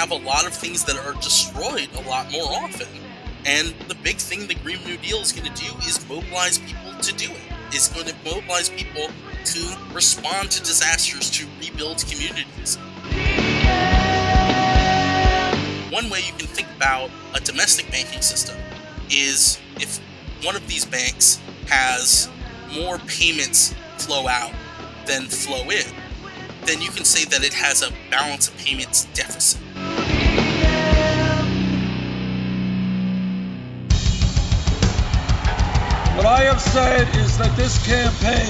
have a lot of things that are destroyed a lot more often. And the big thing the Green New Deal is going to do is mobilize people to do it. It's going to mobilize people to respond to disasters, to rebuild communities. One way you can think about a domestic banking system is if one of these banks has more payments flow out than flow in, then you can say that it has a balance of payments deficit. What I have said is that this campaign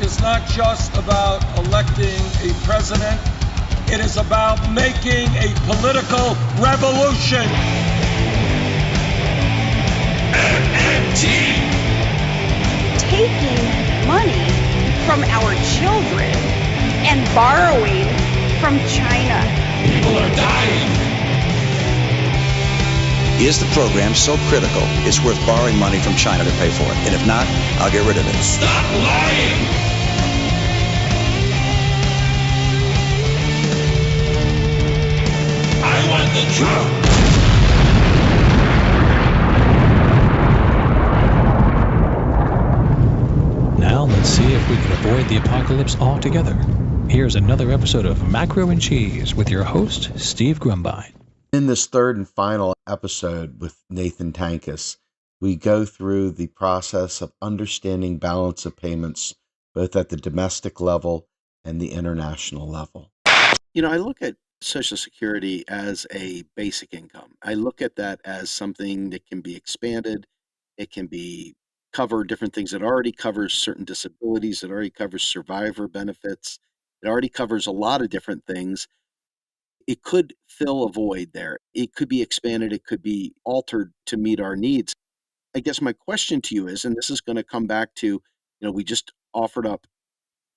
is not just about electing a president, it is about making a political revolution. MMT! Taking money from our children and borrowing from China. People are dying. Is the program so critical it's worth borrowing money from China to pay for it? And if not, I'll get rid of it. Stop lying! I want the truth! Now let's see if we can avoid the apocalypse altogether. Here's another episode of Macro and Cheese with your host, Steve Grumbine. In this third and final episode with Nathan Tankus, we go through the process of understanding balance of payments, both at the domestic level and the international level. You know, I look at Social Security as a basic income. I look at that as something that can be expanded. It can be cover different things. It already covers certain disabilities. It already covers survivor benefits. It already covers a lot of different things. It could fill a void there. It could be expanded. It could be altered to meet our needs. I guess my question to you is, and this is going to come back to, we just offered up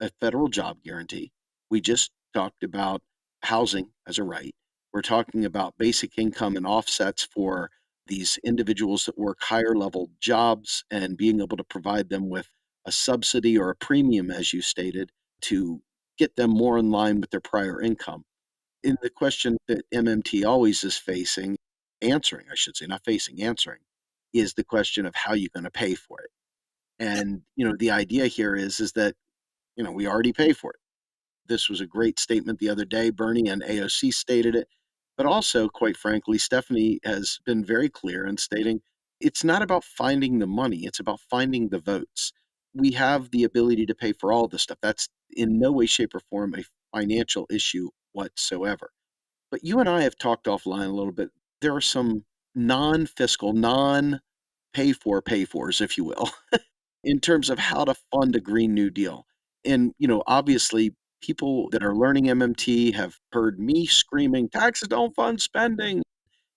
a federal job guarantee. We just talked about housing as a right. We're talking about basic income and offsets for these individuals that work higher level jobs and being able to provide them with a subsidy or a premium, as you stated, to get them more in line with their prior income. In the question that MMT always is answering, is the question of how you're going to pay for it. And, the idea here is that, we already pay for it. This was a great statement the other day. Bernie and AOC stated it. But also, quite frankly, Stephanie has been very clear in stating it's not about finding the money. It's about finding the votes. We have the ability to pay for all this stuff. That's in no way, shape, or form a financial issue whatsoever. But you and I have talked offline a little bit. There are some non-fiscal, non-pay-fors, if you will, in terms of how to fund a Green New Deal. And, obviously, people that are learning MMT have heard me screaming, taxes don't fund spending,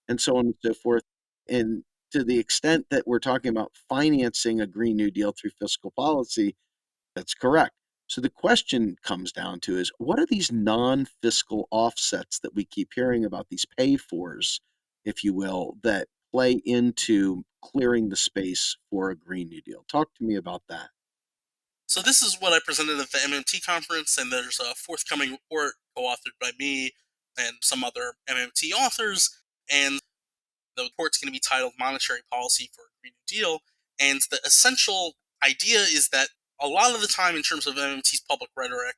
and so on and so forth. And to the extent that we're talking about financing a Green New Deal through fiscal policy, that's correct. So the question comes down to is, what are these non-fiscal offsets that we keep hearing about, these pay-fors, if you will, that play into clearing the space for a Green New Deal? Talk to me about that. So this is what I presented at the MMT conference, and there's a forthcoming report co-authored by me and some other MMT authors, and the report's going to be titled Monetary Policy for a Green New Deal, and the essential idea is that a lot of the time in terms of MMT's public rhetoric,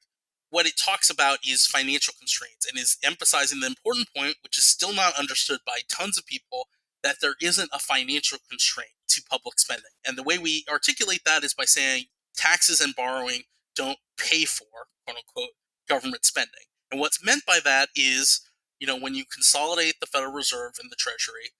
what it talks about is financial constraints and is emphasizing the important point, which is still not understood by tons of people, that there isn't a financial constraint to public spending. And the way we articulate that is by saying taxes and borrowing don't pay for, quote unquote, government spending. And what's meant by that is, when you consolidate the Federal Reserve and the Treasury,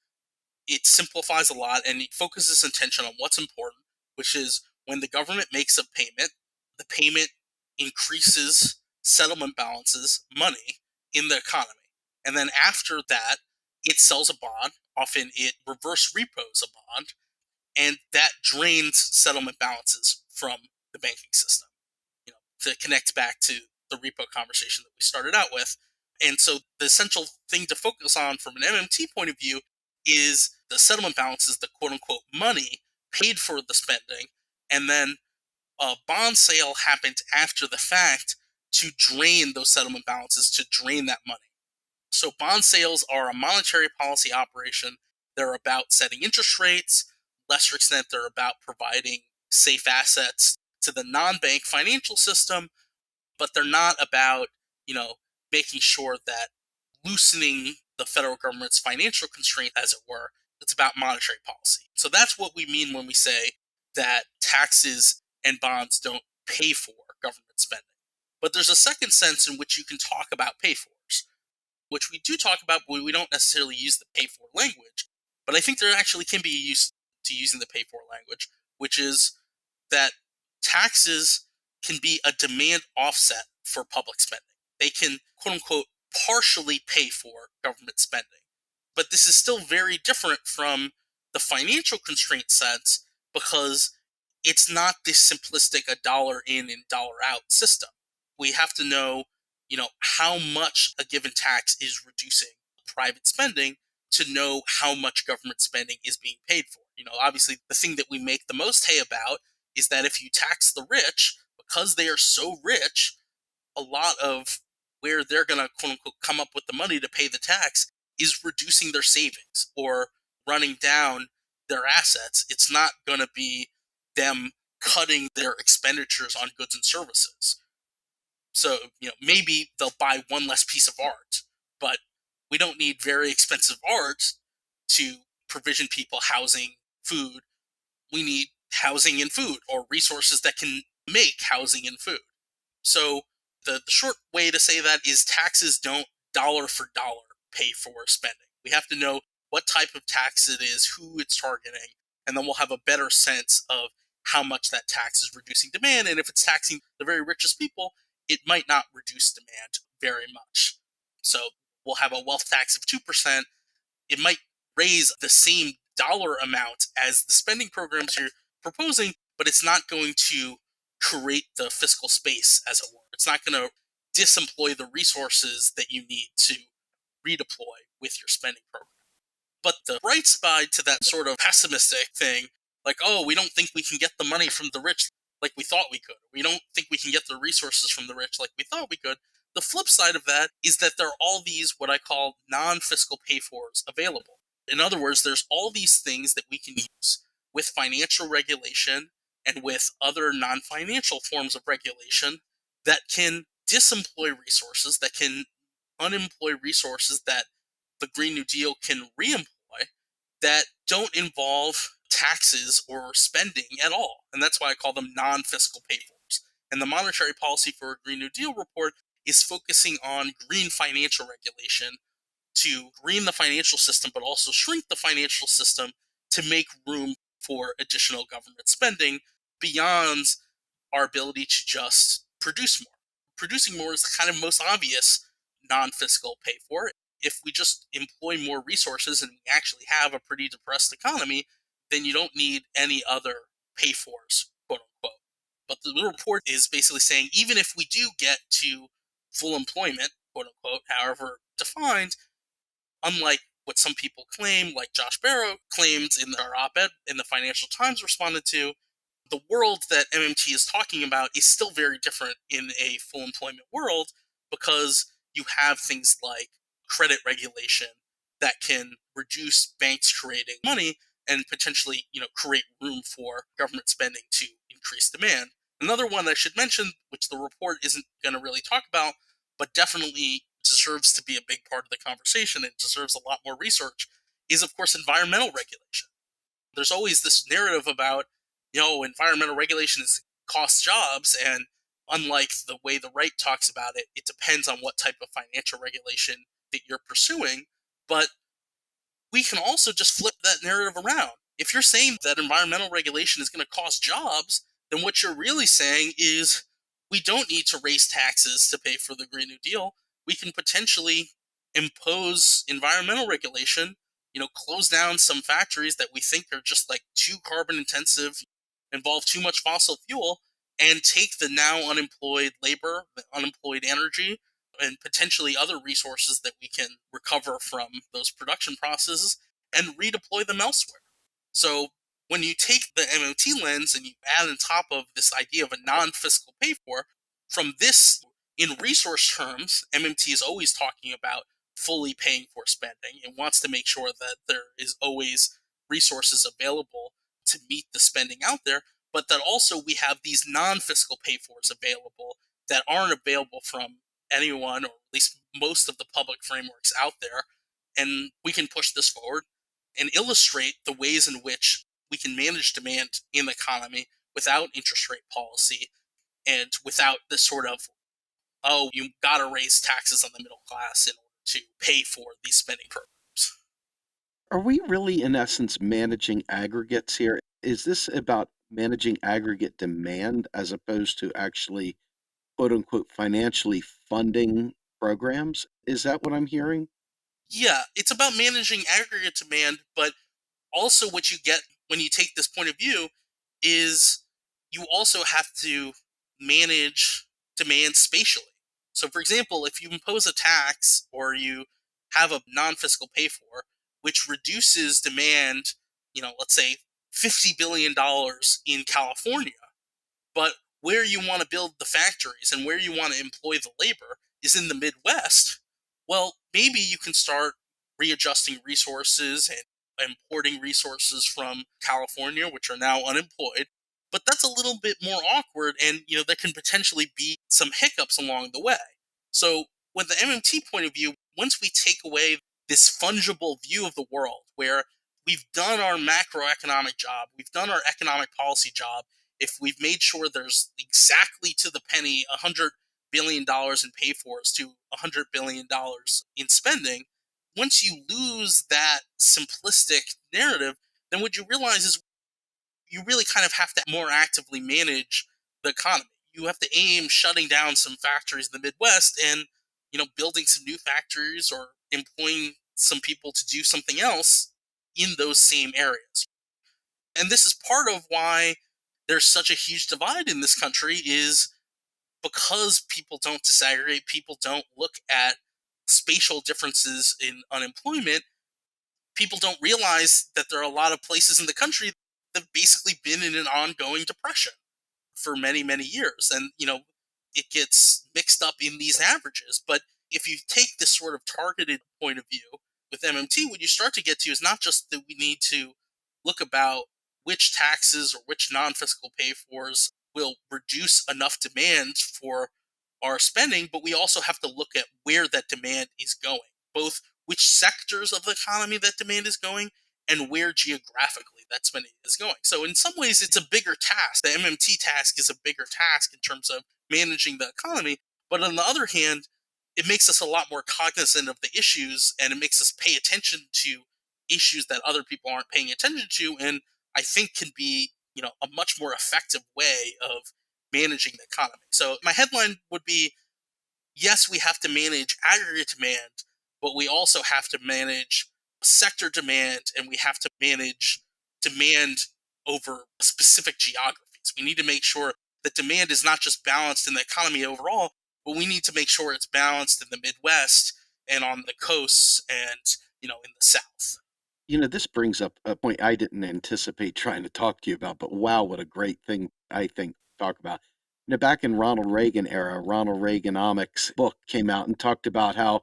it simplifies a lot and it focuses attention on what's important, which is when the government makes a payment, the payment increases settlement balances, money, in the economy. And then after that, it sells a bond. Often it reverse repos a bond, and that drains settlement balances from the banking system, to connect back to the repo conversation that we started out with. And so the essential thing to focus on from an MMT point of view is the settlement balances, the quote-unquote money paid for the spending, and then a bond sale happened after the fact to drain those settlement balances, to drain that money. So bond sales are a monetary policy operation. They're about setting interest rates. Lesser extent, they're about providing safe assets to the non-bank financial system, but they're not about, making sure that loosening the federal government's financial constraint, as it were. It's about monetary policy. So that's what we mean when we say that taxes and bonds don't pay for government spending. But there's a second sense in which you can talk about pay fors, which we do talk about, but we don't necessarily use the pay for language. But I think there actually can be a use to using the pay for language, which is that taxes can be a demand offset for public spending. They can, quote unquote, partially pay for government spending. But this is still very different from the financial constraint sense, because it's not this simplistic a dollar in and dollar out system. We have to know, how much a given tax is reducing private spending to know how much government spending is being paid for. Obviously, the thing that we make the most hay about is that if you tax the rich, because they are so rich, a lot of where they're going to, quote unquote, come up with the money to pay the tax is reducing their savings or running down their assets. It's not going to be them cutting their expenditures on goods and services. So, maybe they'll buy one less piece of art, but we don't need very expensive art to provision people housing, food. We need housing and food, or resources that can make housing and food. So the short way to say that is taxes don't dollar for dollar pay for spending. We have to know what type of tax it is, who it's targeting, and then we'll have a better sense of how much that tax is reducing demand. And if it's taxing the very richest people, it might not reduce demand very much. So we'll have a wealth tax of 2%. It might raise the same dollar amount as the spending programs you're proposing, but it's not going to create the fiscal space, as it were. It's not going to disemploy the resources that you need to redeploy with your spending program. But the bright side to that sort of pessimistic thing, like, oh, we don't think we can get the money from the rich like we thought we could. We don't think we can get the resources from the rich like we thought we could. The flip side of that is that there are all these what I call non-fiscal pay-fors available. In other words, there's all these things that we can use with financial regulation and with other non-financial forms of regulation that can disemploy resources, that can unemploy resources that the Green New Deal can reemploy, that don't involve taxes or spending at all. And that's why I call them non-fiscal pay-fors. And the Monetary Policy for a Green New Deal report is focusing on green financial regulation to green the financial system, but also shrink the financial system to make room for additional government spending beyond our ability to just produce more. Producing more is the kind of most obvious non-fiscal pay for. If we just employ more resources and we actually have a pretty depressed economy, then you don't need any other pay fors, quote unquote. But the report is basically saying even if we do get to full employment, quote unquote, however defined, unlike what some people claim, like Josh Barrow claimed in their op-ed in the Financial Times responded to, the world that MMT is talking about is still very different in a full employment world, because you have things like credit regulation that can reduce banks creating money and potentially, create room for government spending to increase demand. Another one I should mention, which the report isn't going to really talk about, but definitely deserves to be a big part of the conversation and deserves a lot more research, is of course environmental regulation. There's always this narrative about, environmental regulation costs jobs, and unlike the way the right talks about it, it depends on what type of financial regulation that you're pursuing. But we can also just flip that narrative around. If you're saying that environmental regulation is going to cost jobs, then what you're really saying is we don't need to raise taxes to pay for the Green New Deal. We can potentially impose environmental regulation, close down some factories that we think are just like too carbon intensive, involve too much fossil fuel, and take the now unemployed labor, the unemployed energy, and potentially other resources that we can recover from those production processes and redeploy them elsewhere. So when you take the MMT lens and you add on top of this idea of a non-fiscal pay for, from this, in resource terms, MMT is always talking about fully paying for spending. It wants to make sure that there is always resources available to meet the spending out there, but that also we have these non-fiscal pay-fors available that aren't available from anyone, or at least most of the public frameworks out there. And we can push this forward and illustrate the ways in which we can manage demand in the economy without interest rate policy and without this sort of, oh, you got to raise taxes on the middle class in order to pay for these spending programs. Are we really, in essence, managing aggregates here? Is this about managing aggregate demand as opposed to actually, quote unquote, financially funding programs? Is that what I'm hearing? Yeah, it's about managing aggregate demand, but also what you get when you take this point of view is you also have to manage demand spatially. So, for example, if you impose a tax or you have a non-fiscal pay for, which reduces demand, let's say $50 billion in California, but where you want to build the factories and where you want to employ the labor is in the Midwest, well, maybe you can start readjusting resources and importing resources from California, which are now unemployed. But that's a little bit more awkward, and there can potentially be some hiccups along the way. So, with the MMT point of view, once we take away this fungible view of the world, where we've done our macroeconomic job, we've done our economic policy job, if we've made sure there's exactly to the penny $100 billion in pay fors to $100 billion in spending, once you lose that simplistic narrative, then what you realize is you really kind of have to more actively manage the economy. You have to aim shutting down some factories in the Midwest and building some new factories or employing some people to do something else in those same areas. And this is part of why there's such a huge divide in this country, is because people don't disaggregate, people don't look at spatial differences in unemployment. People don't realize that there are a lot of places in the country that have basically been in an ongoing depression for many, many years. And, it gets mixed up in these averages. But if you take this sort of targeted point of view with MMT, what you start to get to is not just that we need to look about which taxes or which non-fiscal pay fors will reduce enough demand for our spending, but we also have to look at where that demand is going, both which sectors of the economy that demand is going and where geographically that spending is going. So in some ways, it's a bigger task. The MMT task is a bigger task in terms of managing the economy. But on the other hand, it makes us a lot more cognizant of the issues, and it makes us pay attention to issues that other people aren't paying attention to, and I think can be, a much more effective way of managing the economy. So my headline would be, yes, we have to manage aggregate demand, but we also have to manage sector demand, and we have to manage demand over specific geographies. We need to make sure that demand is not just balanced in the economy overall, but we need to make sure it's balanced in the Midwest and on the coasts and, in the South. This brings up a point I didn't anticipate trying to talk to you about, but wow, what a great thing I think to talk about. Back in Ronald Reagan era, Ronald Reaganomics book came out and talked about how,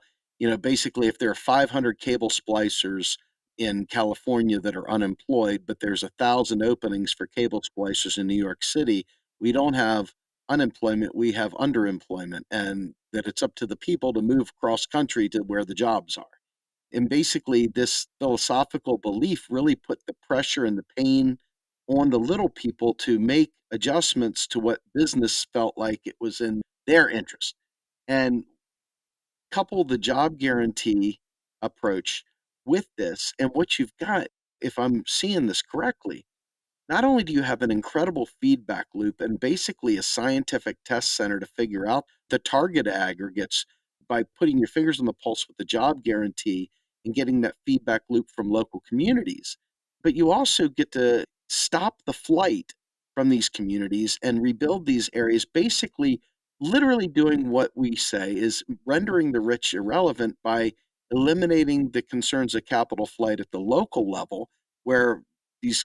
basically if there are 500 cable splicers in California that are unemployed, but there's 1,000 openings for cable splicers in New York City, we don't have unemployment, we have underemployment, and that it's up to the people to move cross country to where the jobs are. And basically, this philosophical belief really put the pressure and the pain on the little people to make adjustments to what business felt like it was in their interest. And couple the job guarantee approach with this, and what you've got, if I'm seeing this correctly, not only do you have an incredible feedback loop and basically a scientific test center to figure out the target aggregates by putting your fingers on the pulse with the job guarantee and getting that feedback loop from local communities, but you also get to stop the flight from these communities and rebuild these areas, basically literally doing what we say is rendering the rich irrelevant by eliminating the concerns of capital flight at the local level, where these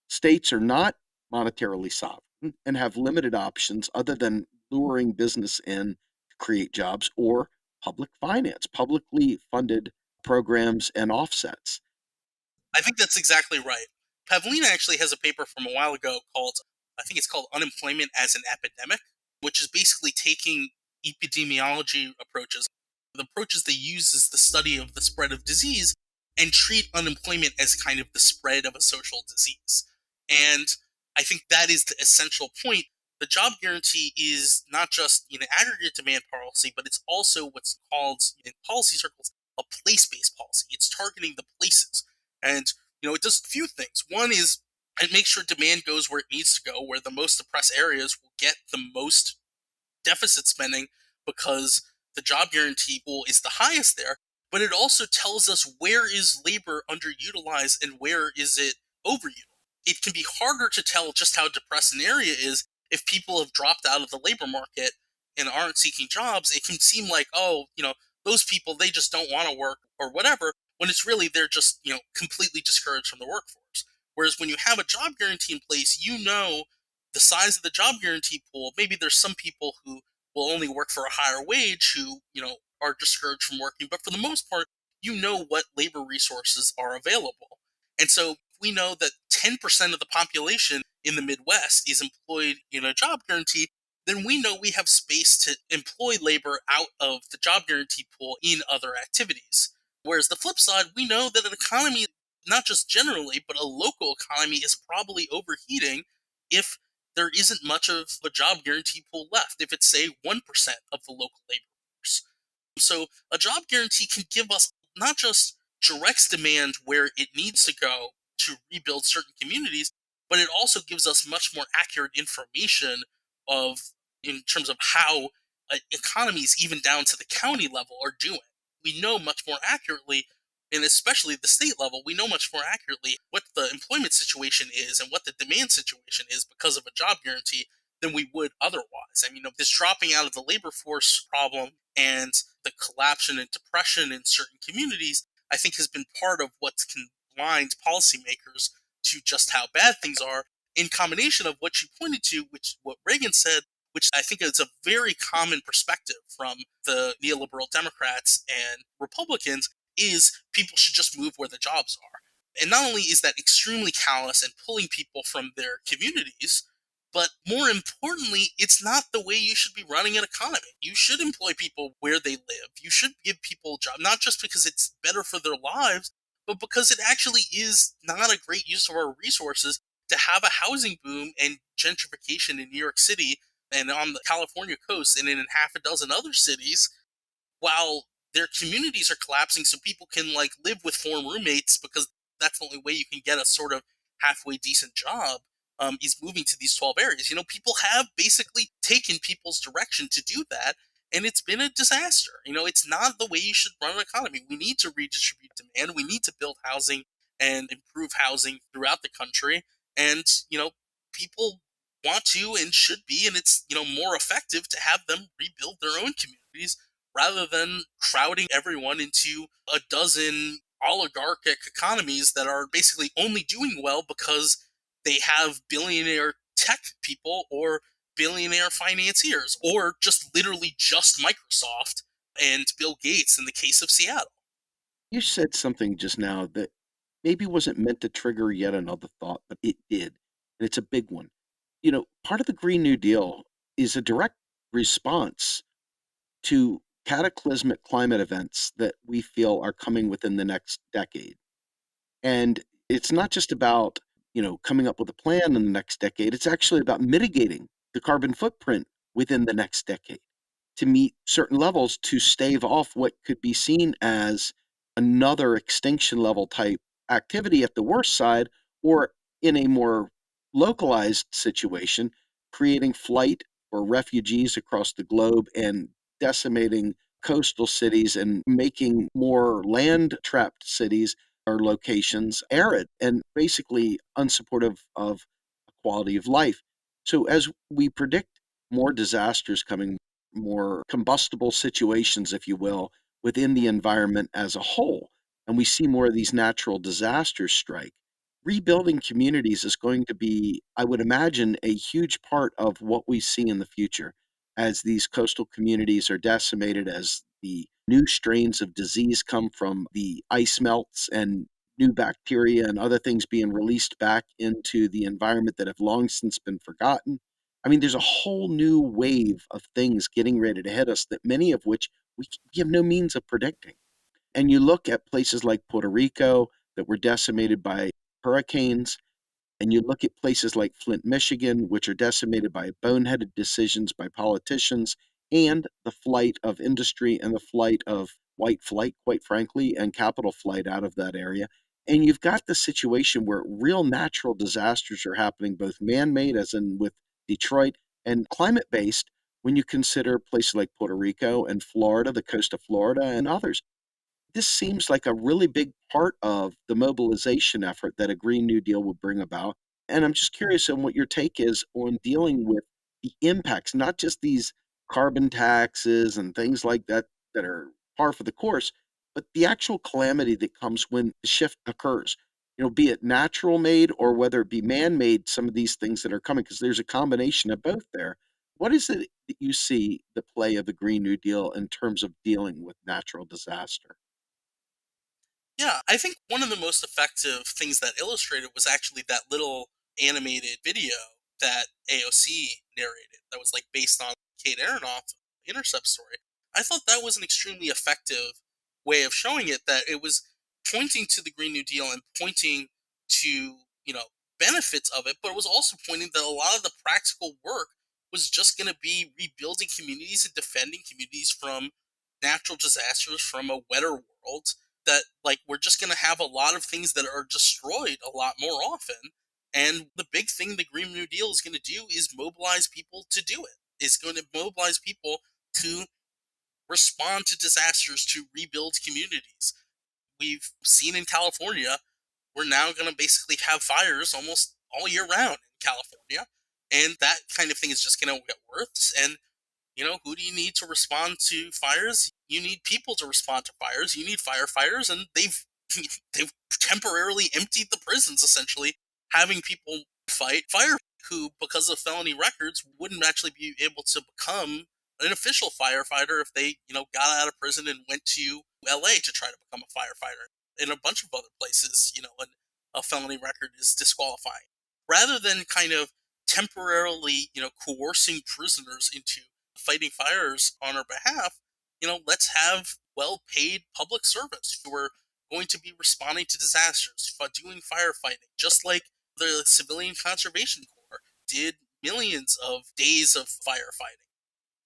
states are not monetarily sovereign and have limited options other than luring business in to create jobs or public finance, publicly funded programs and offsets. I think that's exactly right. Pavlina actually has a paper from a while ago called, I think it's called Unemployment as an Epidemic, which is basically taking epidemiology approaches. The approaches they use is the study of the spread of disease and treat unemployment as kind of the spread of a social disease. And I think that is the essential point. The job guarantee is not just an aggregate demand policy, but it's also what's called in policy circles a place-based policy. It's targeting the places. And, it does a few things. One is it makes sure demand goes where it needs to go, where the most depressed areas will get the most deficit spending because the job guarantee pool is the highest there. But it also tells us where is labor underutilized and where is it overutilized. It can be harder to tell just how depressed an area is if people have dropped out of the labor market and aren't seeking jobs. It can seem like, oh, those people, they just don't want to work or whatever, when it's really they're just, completely discouraged from the workforce. Whereas when you have a job guarantee in place, the size of the job guarantee pool. Maybe there's some people who will only work for a higher wage who, are discouraged from working. But for the most part, what labor resources are available. And so we know that 10% of the population in the Midwest is employed in a job guarantee, then we know we have space to employ labor out of the job guarantee pool in other activities. Whereas the flip side, we know that an economy, not just generally, but a local economy is probably overheating if there isn't much of a job guarantee pool left, if it's, say, 1% of the local labor force. So a job guarantee can give us not just directs demand where it needs to go to rebuild certain communities, but it also gives us much more accurate information in terms of how economies, even down to the county level, are doing. We know much more accurately, and especially the state level, we know much more accurately what the employment situation is and what the demand situation is because of a job guarantee than we would otherwise. I mean, this dropping out of the labor force problem and the collapse and depression in certain communities, I think, has been part of what's blind policymakers to just how bad things are, in combination of what you pointed to, which what Reagan said, which I think is a very common perspective from the neoliberal Democrats and Republicans, is people should just move where the jobs are. And not only is that extremely callous and pulling people from their communities, but more importantly, it's not the way you should be running an economy. You should employ people where they live. You should give people a job, not just because it's better for their lives, but because it actually is not a great use of our resources to have a housing boom and gentrification in New York City and on the California coast and in half a dozen other cities, while their communities are collapsing so people can live with foreign roommates, because that's the only way you can get a sort of halfway decent job, is moving to these 12 areas. People have basically taken people's direction to do that, and it's been a disaster. It's not the way you should run an economy. We need to redistribute demand. We need to build housing and improve housing throughout the country. And, people want to and should be, and it's, more effective to have them rebuild their own communities rather than crowding everyone into a dozen oligarchic economies that are basically only doing well because they have billionaire tech people or billionaire financiers, or just literally just Microsoft and Bill Gates in the case of Seattle. You said something just now that maybe wasn't meant to trigger yet another thought, but it did. And it's a big one. Part of the Green New Deal is a direct response to cataclysmic climate events that we feel are coming within the next decade. And it's not just about, coming up with a plan in the next decade. It's actually about mitigating the carbon footprint within the next decade to meet certain levels to stave off what could be seen as another extinction level type activity at the worst side, or in a more localized situation, creating flight for refugees across the globe and decimating coastal cities and making more land trapped cities or locations arid and basically unsupportive of quality of life. So as we predict more disasters coming, more combustible situations, if you will, within the environment as a whole, and we see more of these natural disasters strike, rebuilding communities is going to be, I would imagine, a huge part of what we see in the future as these coastal communities are decimated, as the New strains of disease come from the ice melts and new bacteria and other things being released back into the environment that have long since been forgotten. I mean, there's a whole new wave of things getting ready to hit us that many of which we have no means of predicting. And you look at places like Puerto Rico that were decimated by hurricanes, and you look at places like Flint, Michigan, which are decimated by boneheaded decisions by politicians and the flight of industry and the flight of white flight, quite frankly, and capital flight out of that area. And you've got the situation where real natural disasters are happening, both man made, as in with Detroit, and climate based when you consider places like Puerto Rico and Florida, the coast of Florida, and others. This seems like a really big part of the mobilization effort that a Green New Deal would bring about. And I'm just curious on what your take is on dealing with the impacts, not just these carbon taxes and things like that that are par for the course, but the actual calamity that comes when the shift occurs. Be it natural made or whether it be man made, some of these things that are coming, because there's a combination of both there. What is it that you see the play of the Green New Deal in terms of dealing with natural disaster? Yeah, I think one of the most effective things that illustrated was actually that little animated video that AOC narrated that was like based on Kate Aronoff Intercept story. I thought that was an extremely effective way of showing it, that it was pointing to the Green New Deal and pointing to, benefits of it, but it was also pointing that a lot of the practical work was just going to be rebuilding communities and defending communities from natural disasters, from a wetter world, that like we're just going to have a lot of things that are destroyed a lot more often. And the big thing the Green New Deal is going to do is mobilize people to do it. It's going to mobilize people to respond to disasters, to rebuild communities. We've seen in California, we're now going to basically have fires almost all year round in California. And that kind of thing is just going to get worse. And who do you need to respond to fires? You need people to respond to fires. You need firefighters, and they've they've temporarily emptied the prisons, essentially, having people fight fire who, because of felony records, wouldn't actually be able to become an official firefighter if they, got out of prison and went to LA to try to become a firefighter. In a bunch of other places, a felony record is disqualifying. Rather than kind of temporarily, coercing prisoners into fighting fires on our behalf, let's have well-paid public servants who are going to be responding to disasters, doing firefighting, just like the Civilian Conservation Corps did millions of days of firefighting,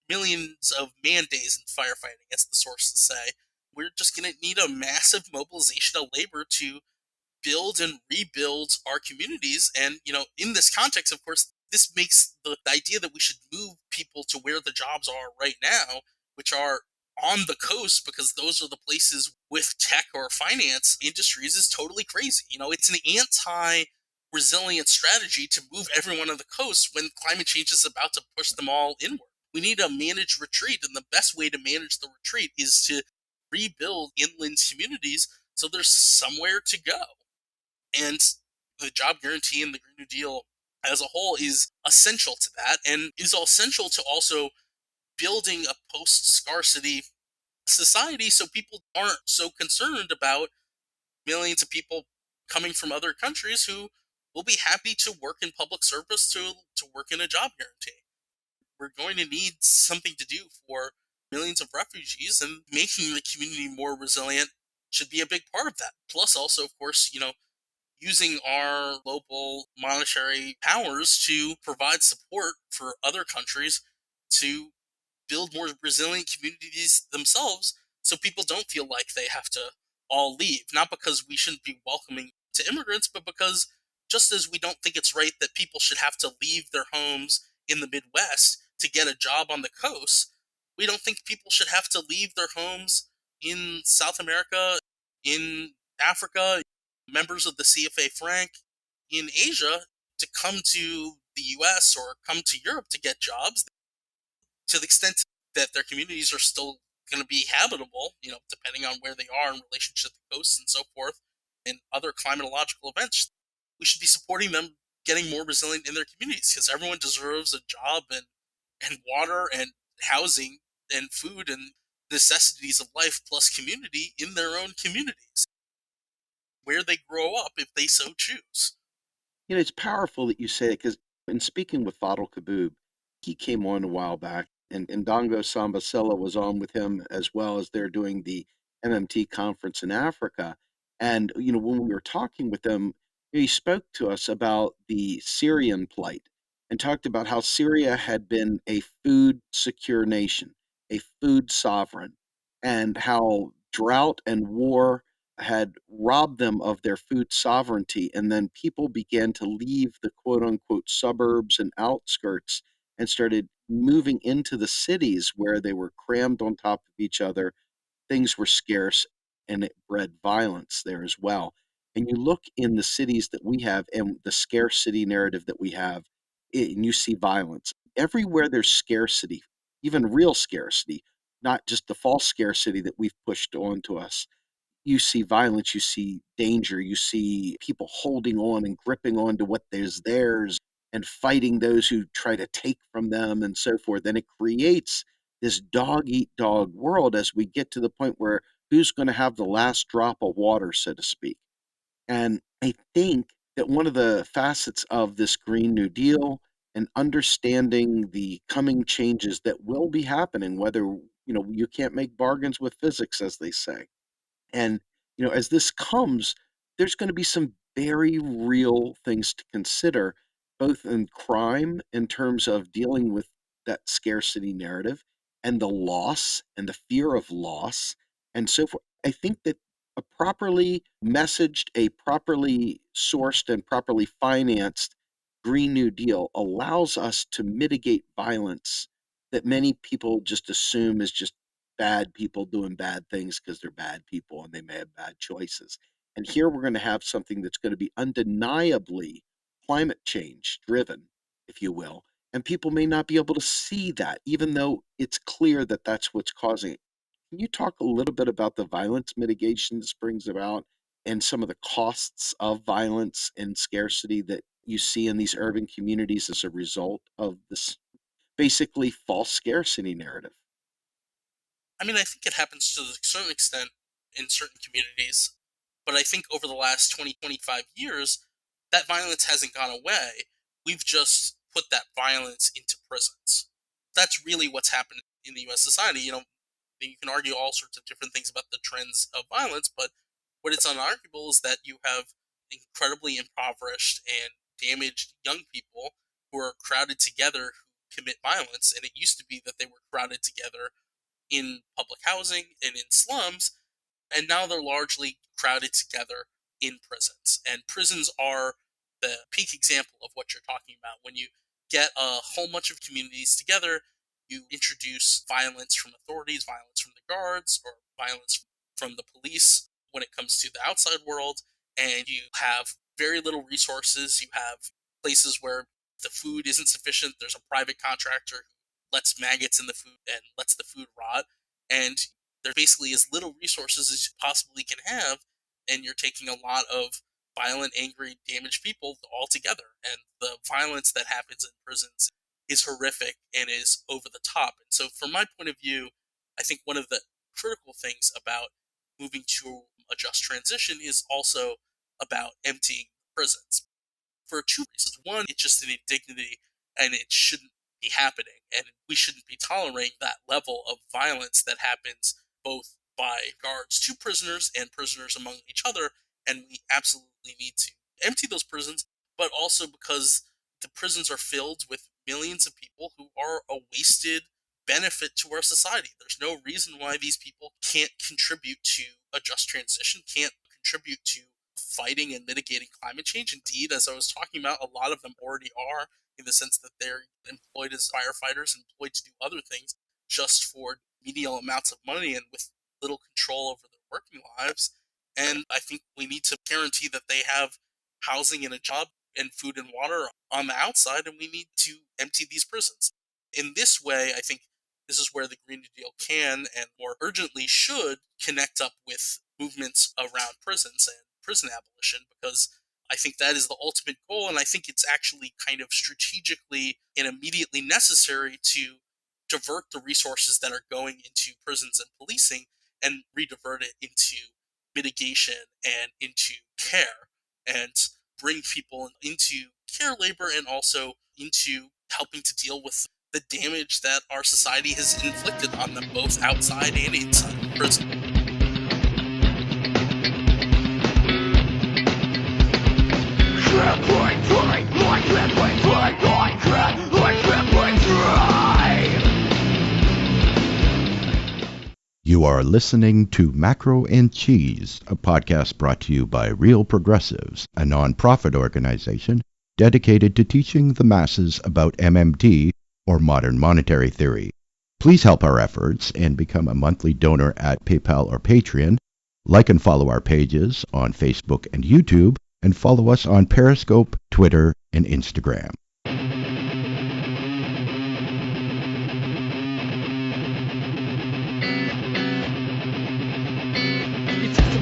millions of man days in firefighting, as the sources say. We're just going to need a massive mobilization of labor to build and rebuild our communities. And, in this context, of course, this makes the idea that we should move people to where the jobs are right now, which are on the coast, because those are the places with tech or finance industries, is totally crazy. It's an anti-resilient strategy to move everyone on the coast when climate change is about to push them all inward. We need a managed retreat, and the best way to manage the retreat is to rebuild inland communities so there's somewhere to go. And the job guarantee and the Green New Deal as a whole is essential to that, and is essential to also building a post-scarcity society, so people aren't so concerned about millions of people coming from other countries who will be happy to work in public service, to work in a job guarantee. We're going to need something to do for millions of refugees, and making the community more resilient should be a big part of that. Plus, also, of course, using our local monetary powers to provide support for other countries to build more resilient communities themselves, so people don't feel like they have to all leave. Not because we shouldn't be welcoming to immigrants, but because just as we don't think it's right that people should have to leave their homes in the Midwest to get a job on the coast, we don't think people should have to leave their homes in South America, in Africa, members of the CFA Franc in Asia, to come to the US or come to Europe to get jobs, to the extent that their communities are still going to be habitable, depending on where they are in relationship to the coast and so forth, and other climatological events. We should be supporting them getting more resilient in their communities, because everyone deserves a job and water and housing and food, and necessities of life plus community in their own communities, where they grow up if they so choose. It's powerful that you say it because in speaking with Fadl Kaboub, he came on a while back, and Dongo Sambasella was on with him as well as they're doing the MMT conference in Africa. And, when we were talking with them, he spoke to us about the Syrian plight and talked about how Syria had been a food secure nation, a food sovereign, and how drought and war had robbed them of their food sovereignty. And then people began to leave the quote unquote suburbs and outskirts and started moving into the cities where they were crammed on top of each other. Things were scarce and it bred violence there as well. And you look in the cities that we have and the scarcity narrative that we have, and you see violence. Everywhere there's scarcity, even real scarcity, not just the false scarcity that we've pushed onto us, you see violence, you see danger, you see people holding on and gripping on to what is theirs and fighting those who try to take from them and so forth. And it creates this dog eat dog world as we get to the point where who's going to have the last drop of water, so to speak. And I think that one of the facets of this Green New Deal and understanding the coming changes that will be happening, whether, you can't make bargains with physics, as they say, and, as this comes, there's going to be some very real things to consider, both in crime in terms of dealing with that scarcity narrative and the loss and the fear of loss and so forth. I think that a properly messaged, a properly sourced, and properly financed Green New Deal allows us to mitigate violence that many people just assume is just bad people doing bad things because they're bad people and they may have bad choices. And here we're going to have something that's going to be undeniably climate change driven, if you will. And people may not be able to see that, even though it's clear that that's what's causing it. Can you talk a little bit about the violence mitigation this brings about and some of the costs of violence and scarcity that you see in these urban communities as a result of this basically false scarcity narrative? I mean, I think it happens to a certain extent in certain communities, but I think over the last 20, 25 years, that violence hasn't gone away. We've just put that violence into prisons. That's really what's happened in the US society. You can argue all sorts of different things about the trends of violence, but what is unarguable is that you have incredibly impoverished and damaged young people who are crowded together who commit violence, and it used to be that they were crowded together in public housing and in slums, and now they're largely crowded together in prisons. And prisons are the peak example of what you're talking about. When you get a whole bunch of communities together, you introduce violence from authorities, violence from the guards, or violence from the police when it comes to the outside world, and you have very little resources. You have places where the food isn't sufficient. There's a private contractor lets maggots in the food and lets the food rot. And there basically as little resources as you possibly can have, and you're taking a lot of violent, angry, damaged people all together. And the violence that happens in prisons is horrific and is over the top. And so, from my point of view, I think one of the critical things about moving to a just transition is also about emptying prisons for two reasons. One, it's just an indignity and it shouldn't be happening. And we shouldn't be tolerating that level of violence that happens both by guards to prisoners and prisoners among each other. And we absolutely need to empty those prisons, but also because the prisons are filled with millions of people who are a wasted benefit to our society. There's no reason why these people can't contribute to a just transition, can't contribute to fighting and mitigating climate change. Indeed, as I was talking about, a lot of them already are, in the sense that they're employed as firefighters, employed to do other things just for menial amounts of money and with little control over their working lives. And I think we need to guarantee that they have housing and a job and food and water on the outside, and we need to empty these prisons. In this way, I think this is where the Green New Deal can and more urgently should connect up with movements around prisons and prison abolition, because I think that is the ultimate goal, and I think it's actually kind of strategically and immediately necessary to divert the resources that are going into prisons and policing and redivert it into mitigation and into care, and bring people into care labor and also into helping to deal with the damage that our society has inflicted on them both outside and inside the prison. You are listening to Macro and Cheese, a podcast brought to you by Real Progressives, a nonprofit organization dedicated to teaching the masses about MMT, or modern monetary theory. Please help our efforts and become a monthly donor at PayPal or Patreon. Like and follow our pages on Facebook and YouTube, and follow us on Periscope, Twitter, and Instagram.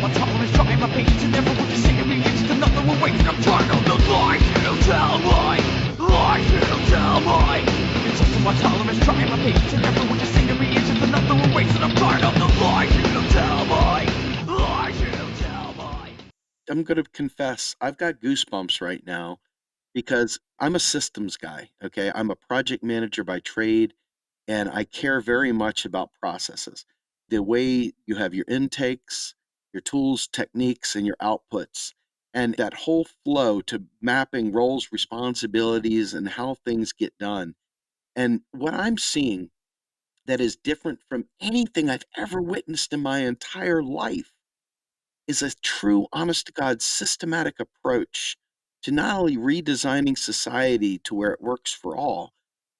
My tolerance, trying my patience, and never want to say it reacts to nothing. We're waiting, I'm tired of the lies you tell me. Lies you tell me. It's just my tolerance, trying my patience, and never want to say it reacts to nothing. We're waiting, I'm tired of the lies you tell me. Lies you tell me. I'm going to confess, I've got goosebumps right now because I'm a systems guy, okay? I'm a project manager by trade, and I care very much about processes. The way you have your intakes, your tools, techniques, and your outputs, and that whole flow to mapping roles, responsibilities, and how things get done. And what I'm seeing that is different from anything I've ever witnessed in my entire life is a true, honest to God, systematic approach to not only redesigning society to where it works for all,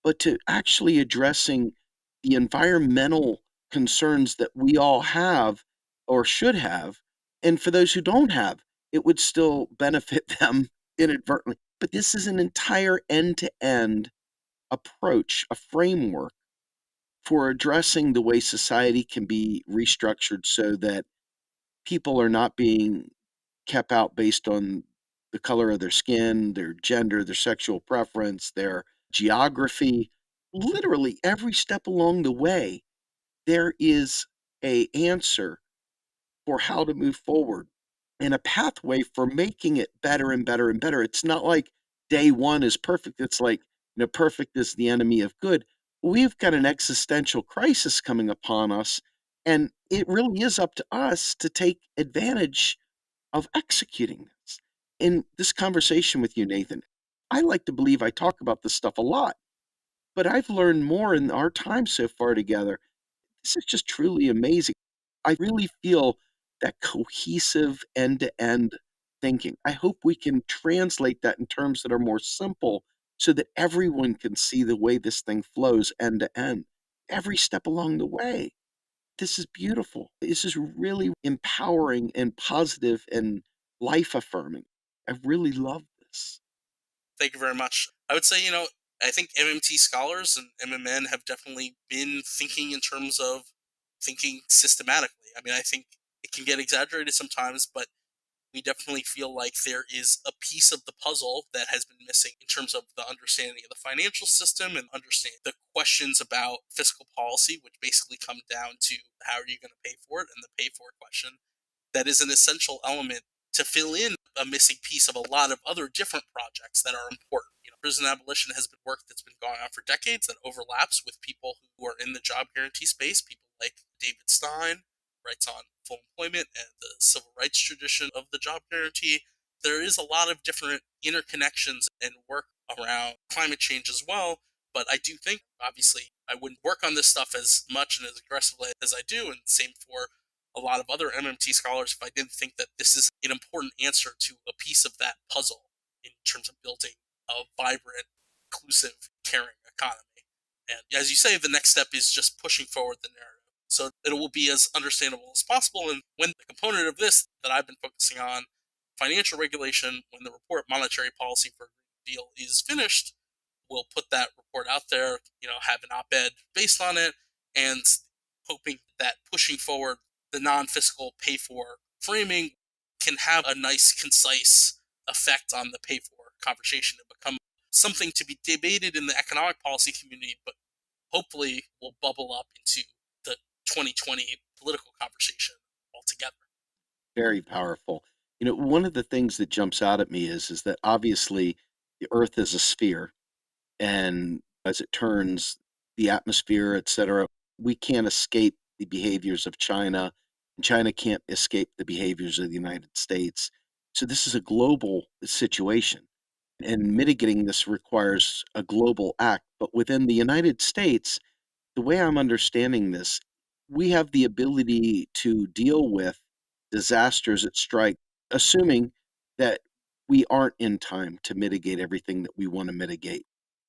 but to actually addressing the environmental concerns that we all have or should have. And for those who don't have, it would still benefit them inadvertently. But this is an entire end-to-end approach, a framework for addressing the way society can be restructured so that people are not being kept out based on the color of their skin, their gender, their sexual preference, their geography. Literally every step along the way, there is an answer for how to move forward and a pathway for making it better and better and better. It's not like day one is perfect. It's like, perfect is the enemy of good. We've got an existential crisis coming upon us, and it really is up to us to take advantage of executing this. In this conversation with you, Nathan, I like to believe I talk about this stuff a lot, but I've learned more in our time so far together. This is just truly amazing. I really feel that cohesive end-to-end thinking. I hope we can translate that in terms that are more simple so that everyone can see the way this thing flows end to end, every step along the way. This is beautiful. This is really empowering and positive and life affirming. I really love this. Thank you very much. I would say, I think MMT scholars and MMN have definitely been thinking in terms of thinking systematically. I mean, I think it can get exaggerated sometimes, but we definitely feel like there is a piece of the puzzle that has been missing in terms of the understanding of the financial system and understanding the questions about fiscal policy, which basically come down to how are you going to pay for it, and the pay for it question. That is an essential element to fill in a missing piece of a lot of other different projects that are important. Prison abolition has been work that's been going on for decades that overlaps with people who are in the job guarantee space, people like David Stein, writes on full employment and the civil rights tradition of the job guarantee. There is a lot of different interconnections and work around climate change as well, but I do think, obviously, I wouldn't work on this stuff as much and as aggressively as I do, and same for a lot of other MMT scholars if I didn't think that this is an important answer to a piece of that puzzle in terms of building a vibrant, inclusive, caring economy. And as you say, the next step is just pushing forward the narrative so it will be as understandable as possible. And when the component of this that I've been focusing on, financial regulation, when the report Monetary Policy for a Green Deal is finished, we'll put that report out there, have an op-ed based on it, and hoping that pushing forward the non-fiscal pay-for framing can have a nice, concise effect on the pay-for conversation and become something to be debated in the economic policy community, but hopefully will bubble up into the 2020 political conversation altogether. Very powerful. One of the things that jumps out at me is that obviously the Earth is a sphere, and as it turns, the atmosphere, et cetera, we can't escape the behaviors of China, and China can't escape the behaviors of the United States. So this is a global situation, and mitigating this requires a global act. But within the United States, the way I'm understanding this, we have the ability to deal with disasters that strike, assuming that we aren't in time to mitigate everything that we want to mitigate.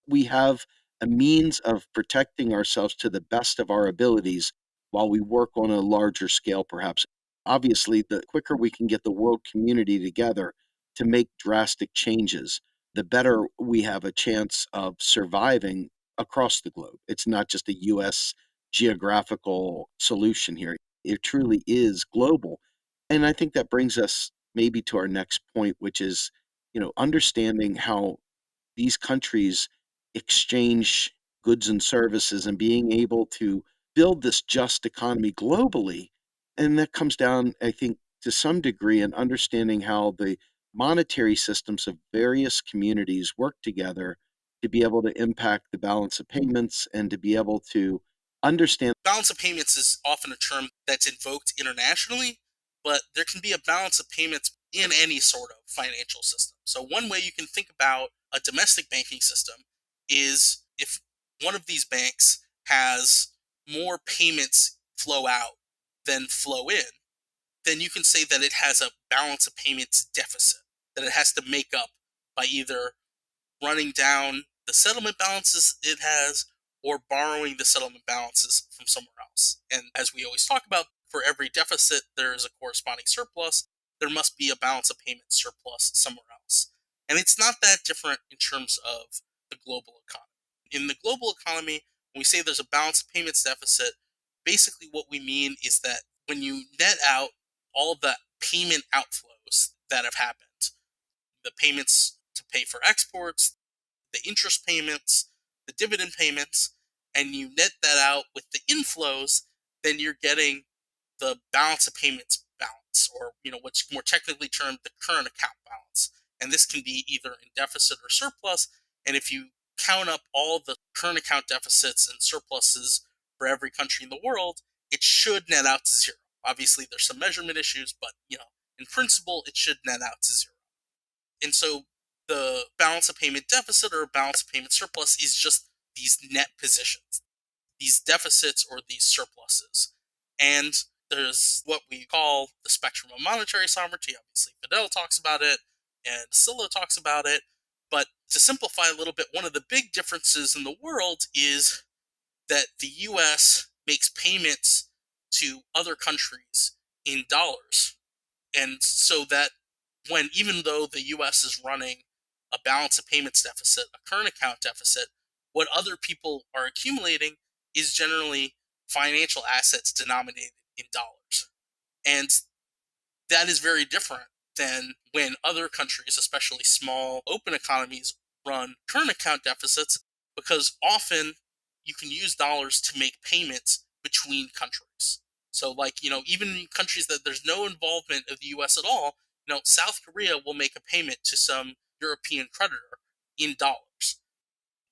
We have a means of protecting ourselves to the best of our abilities while we work on a larger scale, perhaps. Obviously, the quicker we can get the world community together to make drastic changes, the better we have a chance of surviving across the globe. It's not just a US geographical solution here. It truly is global. And I think that brings us maybe to our next point, which is, understanding how these countries exchange goods and services and being able to build this just economy globally. And that comes down, I think, to some degree in understanding how the monetary systems of various communities work together to be able to impact the balance of payments and to be able to understand. Balance of payments is often a term that's invoked internationally, but there can be a balance of payments in any sort of financial system. So one way you can think about a domestic banking system is if one of these banks has more payments flow out than flow in, then you can say that it has a balance of payments deficit that it has to make up by either running down the settlement balances it has or borrowing the settlement balances from somewhere else. And as we always talk about, for every deficit, there is a corresponding surplus. There must be a balance of payment surplus somewhere else. And it's not that different in terms of the global economy. In the global economy, when we say there's a balance of payments deficit, basically what we mean is that when you net out all the payment outflows that have happened, the payments to pay for exports, the interest payments, the dividend payments, and you net that out with the inflows, then you're getting the balance of payments balance, or what's more technically termed the current account balance. And this can be either in deficit or surplus. And if you count up all the current account deficits and surpluses for every country in the world, it should net out to zero. Obviously, there's some measurement issues, but in principle, it should net out to zero. And so the balance of payment deficit or balance of payment surplus is just these net positions, these deficits or these surpluses. And there's what we call the spectrum of monetary sovereignty. Obviously, Fidel talks about it and Silla talks about it. But to simplify a little bit, one of the big differences in the world is that the US makes payments to other countries in dollars. And so that even though the US is running a balance of payments deficit, a current account deficit, what other people are accumulating is generally financial assets denominated in dollars. And that is very different than when other countries, especially small open economies, run current account deficits, because often you can use dollars to make payments between countries. So even in countries that there's no involvement of the US at all, South Korea will make a payment to some European creditor in dollars.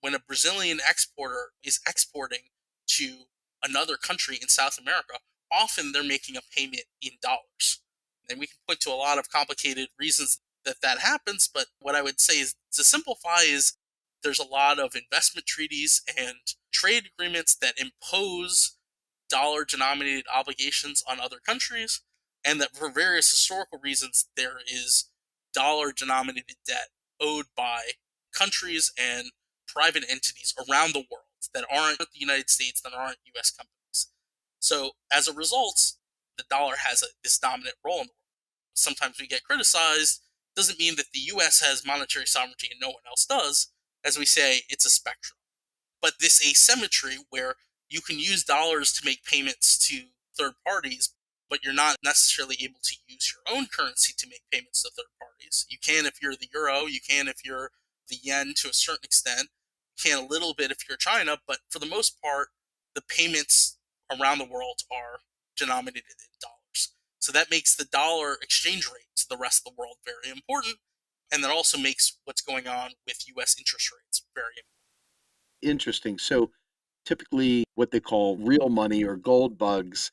When a Brazilian exporter is exporting to another country in South America, often they're making a payment in dollars. And we can point to a lot of complicated reasons that happens, but what I would say is, to simplify, is there's a lot of investment treaties and trade agreements that impose dollar-denominated obligations on other countries, and that for various historical reasons there is dollar-denominated debt owed by countries and private entities around the world that aren't the United States, that aren't U.S. companies. So as a result, the dollar has this dominant role in the world. Sometimes we get criticized. Doesn't mean that the U.S. has monetary sovereignty and no one else does. As we say, it's a spectrum. But this asymmetry where you can use dollars to make payments to third parties, but you're not necessarily able to use your own currency to make payments to third parties. You can if you're the euro, you can if you're the yen to a certain extent, can a little bit if you're China, but for the most part, the payments around the world are denominated in dollars. So that makes the dollar exchange rate to the rest of the world very important, and that also makes what's going on with U.S. interest rates very important. Interesting. So typically what they call real money or gold bugs,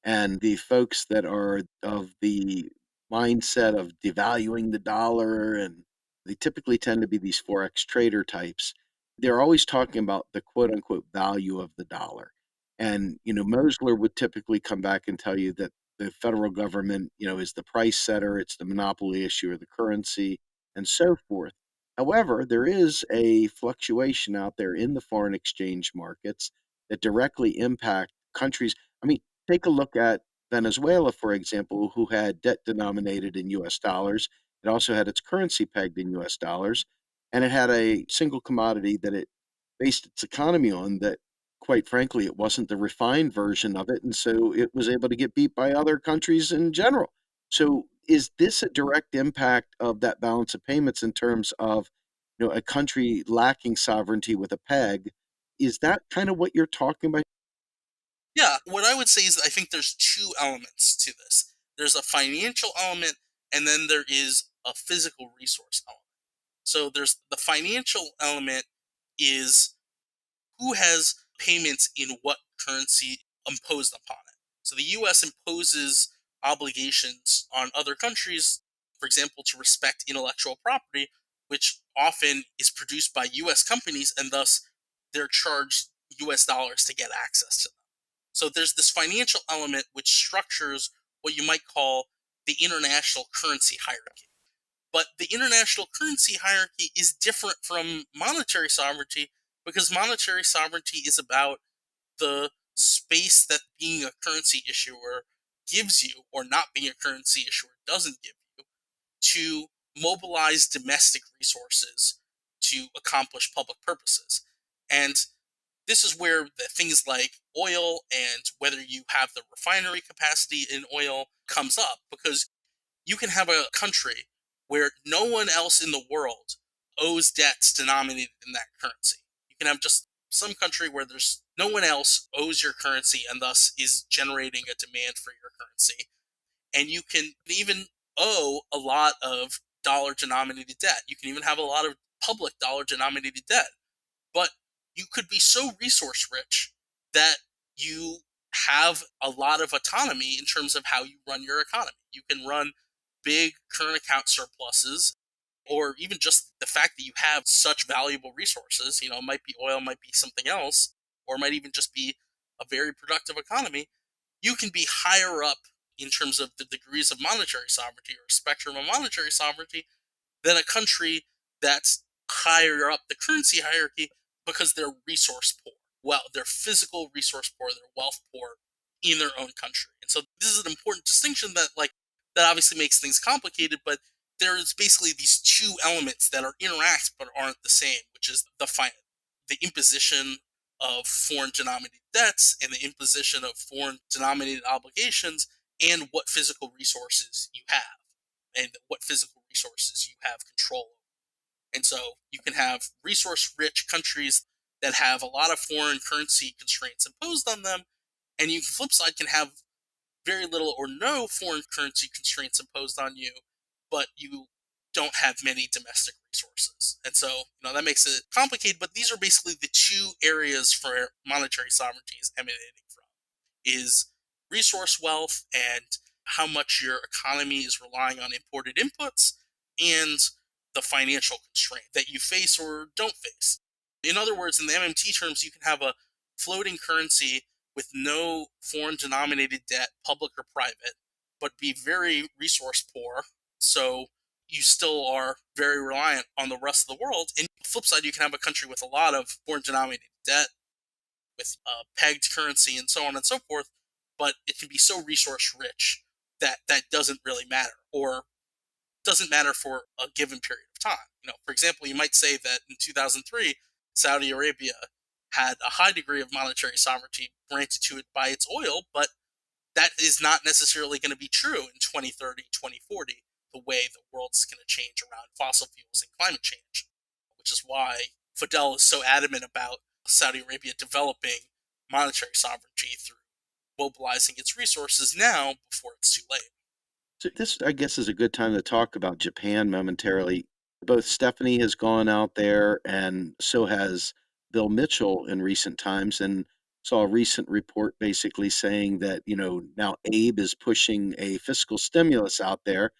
and the folks that are of the mindset of devaluing the dollar, and they typically tend to be these forex trader types. They're always talking about the quote unquote value of the dollar. And, Mosler would typically come back and tell you that the federal government, is the price setter, it's the monopoly issue of the currency, and so forth. However, there is a fluctuation out there in the foreign exchange markets that directly impact countries. I mean, take a look at Venezuela, for example, who had debt denominated in US dollars. It also had its currency pegged in US dollars, and it had a single commodity that it based its economy on that, quite frankly, it wasn't the refined version of it. And so it was able to get beat by other countries in general. So is this a direct impact of that balance of payments in terms of, a country lacking sovereignty with a peg? Is that kind of what you're talking about? Yeah, what I would say is I think there's two elements to this. There's a financial element, and then there is a physical resource element. So there's the financial element is who has payments in what currency imposed upon it. So the US imposes obligations on other countries, for example, to respect intellectual property, which often is produced by US companies, and thus they're charged US dollars to get access to them. So there's this financial element which structures what you might call the international currency hierarchy. But the international currency hierarchy is different from monetary sovereignty because monetary sovereignty is about the space that being a currency issuer gives you, or not being a currency issuer doesn't give you, to mobilize domestic resources to accomplish public purposes. And this is where the things like oil and whether you have the refinery capacity in oil comes up, because you can have a country where no one else in the world owes debts denominated in that currency. You can have just some country where there's no one else owes your currency and thus is generating a demand for your currency. And you can even owe a lot of dollar denominated debt. You can even have a lot of public dollar denominated debt. But you could be so resource rich that you have a lot of autonomy in terms of how you run your economy. You can run big current account surpluses, or even just the fact that you have such valuable resources. It might be oil, might be something else, or it might even just be a very productive economy. You can be higher up in terms of the degrees of monetary sovereignty or spectrum of monetary sovereignty than a country that's higher up the currency hierarchy because they're resource poor. Well, they're physical resource poor, they're wealth poor in their own country. And so this is an important distinction that obviously makes things complicated, but there's basically these two elements that are interact but aren't the same, which is the imposition of foreign denominated debts and the imposition of foreign denominated obligations, and what physical resources you have and what physical resources you have control over. And so you can have resource rich countries that have a lot of foreign currency constraints imposed on them, and you, flip side, can have very little or no foreign currency constraints imposed on you, but you don't have many domestic resources. And so, that makes it complicated, but these are basically the two areas for monetary sovereignty is emanating from, is resource wealth and how much your economy is relying on imported inputs, and the financial constraint that you face or don't face. In other words, in the MMT terms, you can have a floating currency with no foreign denominated debt, public or private, but be very resource poor. So you still are very reliant on the rest of the world. And on the flip side, you can have a country with a lot of foreign denominated debt, with pegged currency and so on and so forth, but it can be so resource rich that that doesn't really matter, or doesn't matter for a given period of time. For example, you might say that in 2003, Saudi Arabia had a high degree of monetary sovereignty granted to it by its oil, but that is not necessarily going to be true in 2030, 2040, the way the world's going to change around fossil fuels and climate change, which is why Fidel is so adamant about Saudi Arabia developing monetary sovereignty through mobilizing its resources now before it's too late. So this, I guess, is a good time to talk about Japan momentarily. Both Stephanie has gone out there, and so has Bill Mitchell in recent times, and saw a recent report basically saying that, now Abe is pushing a fiscal stimulus out there,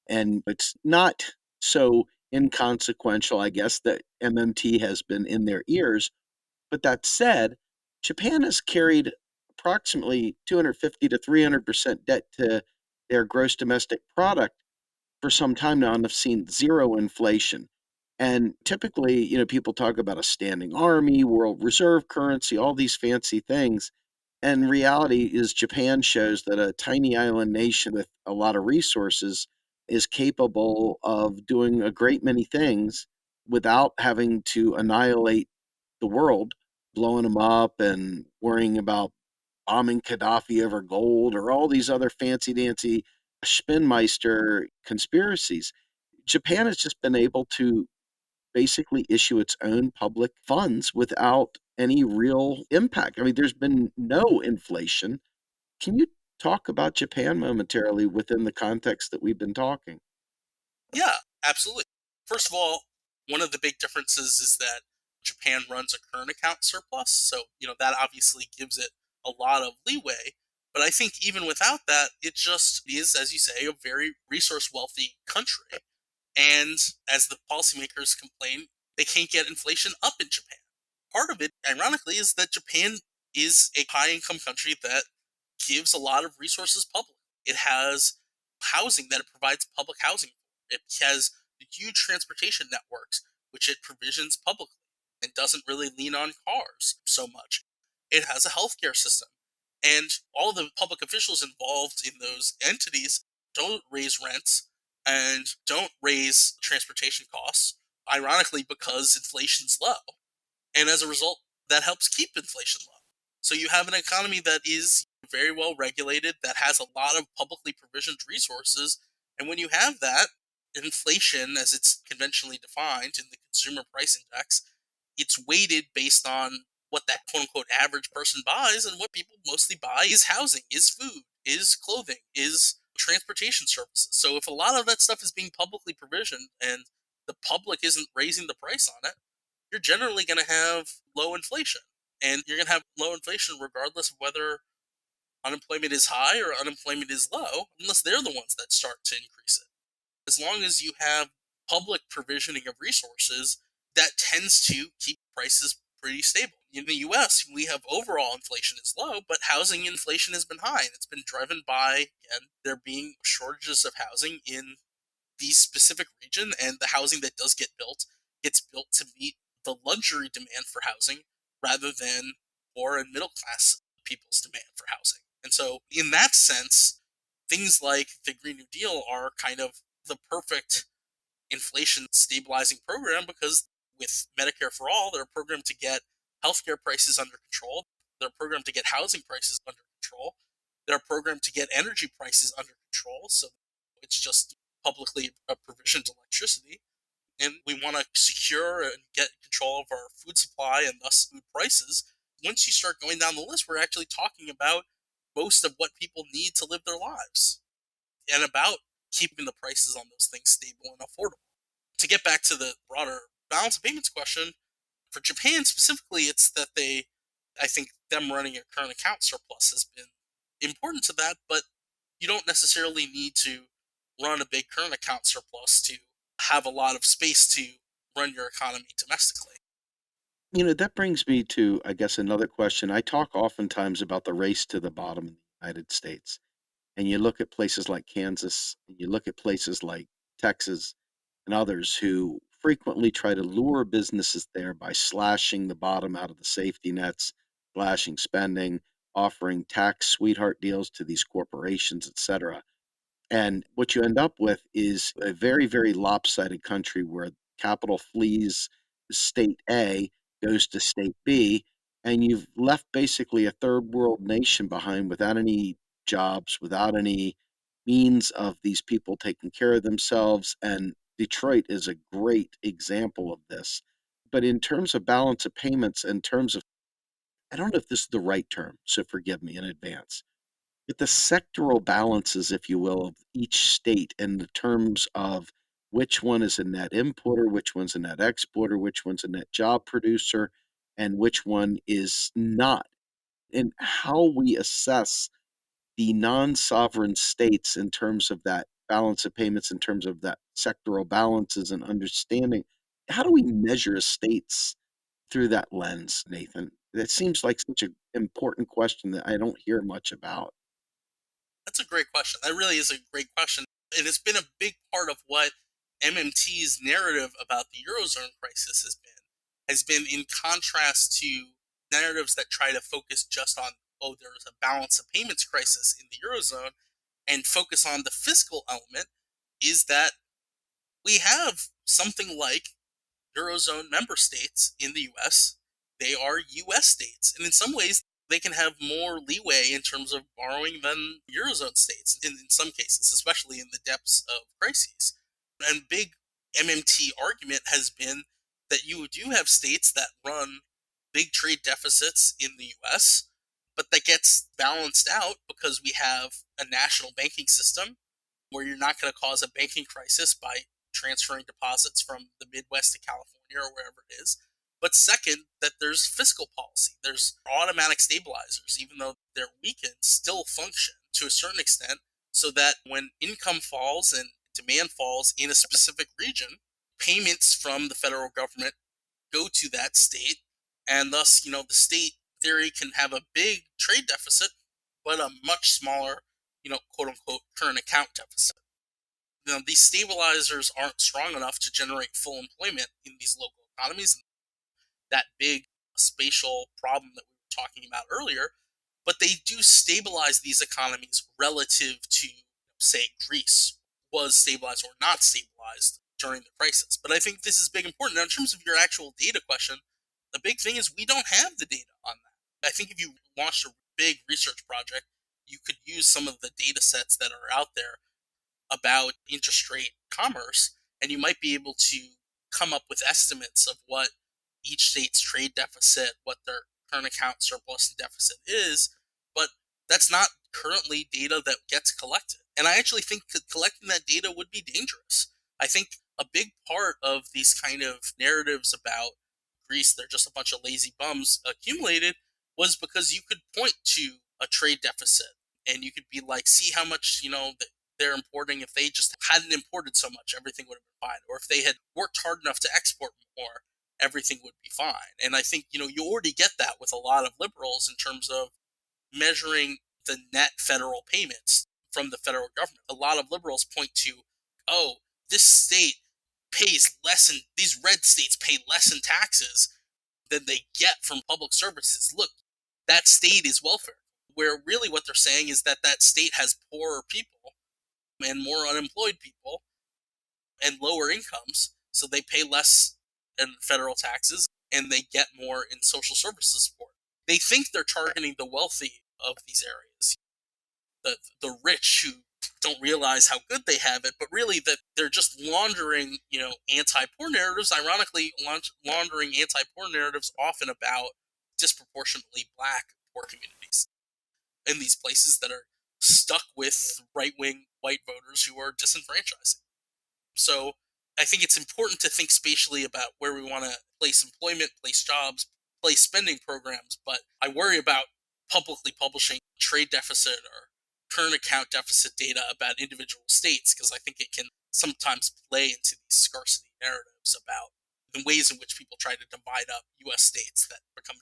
and it's not so inconsequential, I guess, that MMT has been in their ears. But that said, Japan has carried approximately 250 to 300% debt to their gross domestic product for some time now and have seen zero inflation. And typically, people talk about a standing army, world reserve currency, all these fancy things. And reality is, Japan shows that a tiny island nation with a lot of resources is capable of doing a great many things without having to annihilate the world, blowing them up and worrying about bombing Gaddafi over gold or all these other fancy dancy Spinmeister conspiracies. Japan has just been able to basically issue its own public funds without any real impact. I mean, there's been no inflation. Can you talk about Japan momentarily within the context that we've been talking? Yeah, absolutely. First of all, one of the big differences is that Japan runs a current account surplus, so that obviously gives it a lot of leeway. But I think even without that, it just is, as you say, a very resource wealthy country. And as the policymakers complain, they can't get inflation up in Japan. Part of it, ironically, is that Japan is a high income country that gives a lot of resources public. It has housing that it provides public housing. It has huge transportation networks, which it provisions publicly and doesn't really lean on cars so much. It has a healthcare system. And all the public officials involved in those entities don't raise rents and don't raise transportation costs, ironically, because inflation's low. And as a result, that helps keep inflation low. So you have an economy that is very well regulated, that has a lot of publicly provisioned resources. And when you have that, inflation, as it's conventionally defined in the Consumer Price Index, it's weighted based on what that quote unquote average person buys, and what people mostly buy is housing, is food, is clothing, is transportation services. So if a lot of that stuff is being publicly provisioned and the public isn't raising the price on it, you're generally going to have low inflation. And you're going to have low inflation regardless of whether unemployment is high or unemployment is low, unless they're the ones that start to increase it. As long as you have public provisioning of resources, that tends to keep prices pretty stable. In the US, we have overall inflation is low, but housing inflation has been high, and it's been driven by, again, there being shortages of housing in these specific region, and the housing that does get built gets built to meet the luxury demand for housing rather than poor and middle class people's demand for housing. And so, in that sense, things like the Green New Deal are kind of the perfect inflation stabilizing program, because with Medicare for All, they're a program to get healthcare prices under control. They're a program to get housing prices under control. They're a program to get energy prices under control. So it's just publicly provisioned electricity. And we want to secure and get control of our food supply and thus food prices. Once you start going down the list, we're actually talking about most of what people need to live their lives and about keeping the prices on those things stable and affordable. To get back to the broader balance of payments question, for Japan specifically, it's that I think them running a current account surplus has been important to that, but you don't necessarily need to run a big current account surplus to have a lot of space to run your economy domestically. That brings me to, I guess, another question. I talk oftentimes about the race to the bottom in the United States. And you look at places like Kansas, and you look at places like Texas and others who frequently try to lure businesses there by slashing the bottom out of the safety nets, slashing spending, offering tax sweetheart deals to these corporations, etc. And what you end up with is a very, very lopsided country where capital flees state A, goes to state B, and you've left basically a third world nation behind without any jobs, without any means of these people taking care of themselves. And Detroit is a great example of this. But in terms of balance of payments, in terms of, I don't know if this is the right term, so forgive me in advance. But the sectoral balances, if you will, of each state in the terms of which one is a net importer, which one's a net exporter, which one's a net job producer, and which one is not, and how we assess the non-sovereign states in terms of that balance of payments, in terms of that sectoral balances and understanding. How do we measure states through that lens, Nathan? That seems like such an important question that I don't hear much about. That's a great question. That really is a great question. And it's been a big part of what MMT's narrative about the Eurozone crisis has been in contrast to narratives that try to focus just on, oh, there's a balance of payments crisis in the Eurozone, and focus on the fiscal element, is that we have something like Eurozone member states in the US. They are US states. And in some ways, they can have more leeway in terms of borrowing than Eurozone states in some cases, especially in the depths of crises. And big MMT argument has been that you do have states that run big trade deficits in the US, but that gets balanced out because we have a national banking system where you're not going to cause a banking crisis by transferring deposits from the Midwest to California or wherever it is. But second, that there's fiscal policy. There's automatic stabilizers, even though they're weakened, still function to a certain extent, so that when income falls and demand falls in a specific region, payments from the federal government go to that state, and thus, the state theory can have a big trade deficit, but a much smaller, quote unquote, current account deficit. These stabilizers aren't strong enough to generate full employment in these local economies, that big spatial problem that we were talking about earlier, but they do stabilize these economies relative to, say, Greece was stabilized or not stabilized during the crisis. But I think this is big important. Now, in terms of your actual data question, the big thing is we don't have the data on that. I think if you launched a big research project, you could use some of the data sets that are out there about interest rate commerce, and you might be able to come up with estimates of what each state's trade deficit, what their current account surplus and deficit is, but that's not currently data that gets collected. And I actually think that collecting that data would be dangerous. I think a big part of these kind of narratives about Greece, they're just a bunch of lazy bums accumulated, was because you could point to a trade deficit and you could be like, see how much, they're importing. If they just hadn't imported so much, everything would have been fine. Or if they had worked hard enough to export more, everything would be fine. And I think, you already get that with a lot of liberals in terms of measuring the net federal payments from the federal government. A lot of liberals point to, oh, this state pays less in, these red states pay less in taxes than they get from public services. Look, that state is welfare. Where really what they're saying is that that state has poorer people and more unemployed people and lower incomes, so they pay less in federal taxes and they get more in social services support. They think they're targeting the wealthy of these areas, the rich who don't realize how good they have it, but really that they're just laundering, anti-poor narratives, ironically laundering anti-poor narratives often about disproportionately black poor communities in these places that are stuck with right-wing white voters who are disenfranchising. So I think it's important to think spatially about where we want to place employment, place jobs, place spending programs, but I worry about publicly publishing trade deficit or current account deficit data about individual states, because I think it can sometimes play into these scarcity narratives about the ways in which people try to divide up U.S. states that become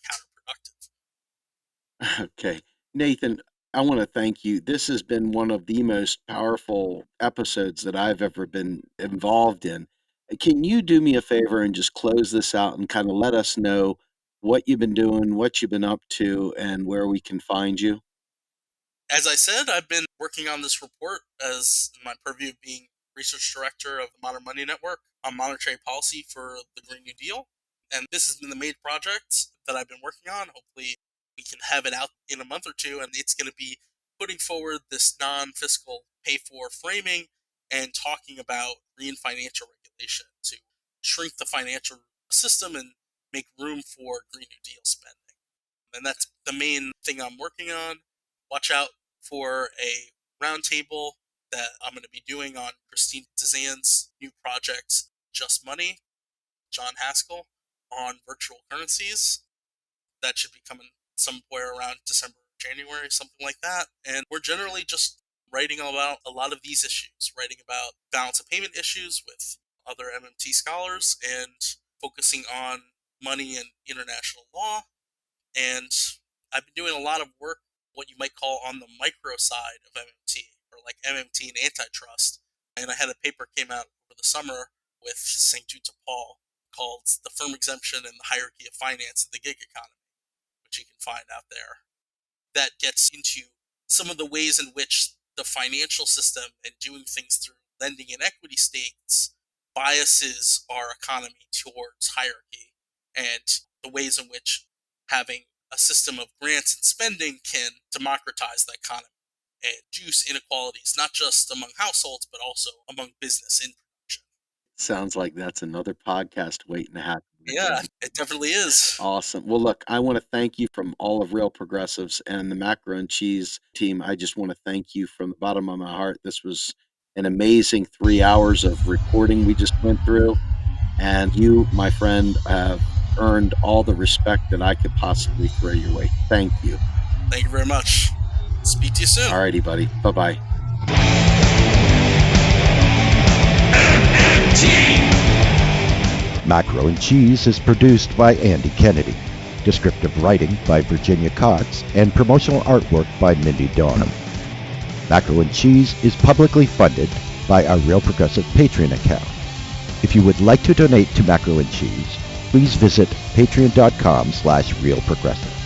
counterproductive. Okay. Nathan, I want to thank you. This has been one of the most powerful episodes that I've ever been involved in. Can you do me a favor and just close this out and kind of let us know what you've been doing, what you've been up to, and where we can find you? As I said, I've been working on this report as my purview of being research director of the Modern Money Network on monetary policy for the Green New Deal. And this has been the main project that I've been working on. Hopefully we can have it out in a month or two, and it's going to be putting forward this non-fiscal pay-for framing and talking about green financial regulation to shrink the financial system and make room for Green New Deal spending. And that's the main thing I'm working on. Watch out for a roundtable that I'm going to be doing on Christine Dzan's new project, Just Money, John Haskell, on virtual currencies. That should be coming somewhere around December, January, something like that. And we're generally just writing about a lot of these issues, writing about balance of payment issues with other MMT scholars, and focusing on money and international law. And I've been doing a lot of work, what you might call on the micro side of MMT, or like MMT and antitrust. And I had a paper came out over the summer with St. Jude to Paul called The Firm Exemption and the Hierarchy of Finance in the Gig Economy, which you can find out there. That gets into some of the ways in which the financial system and doing things through lending and equity stakes biases our economy towards hierarchy, and the ways in which having a system of grants and spending can democratize the economy and reduce inequalities, not just among households, but also among business in production. Sounds like that's another podcast waiting to happen. Yeah, it definitely is. Awesome. Well, look, I want to thank you from all of Real Progressives and the Macro and Cheese team. I just want to thank you from the bottom of my heart. This was an amazing 3 hours of recording we just went through. And you, my friend, have earned all the respect that I could possibly throw your way. Thank you. Thank you very much. Speak to you soon. All righty, buddy. Bye-bye. Macro and Cheese is produced by Andy Kennedy. Descriptive writing by Virginia Cox and promotional artwork by Mindy Donham. Macro and Cheese is publicly funded by our Real Progressive Patreon account. If you would like to donate to Macro and Cheese, please visit patreon.com/realprogressive.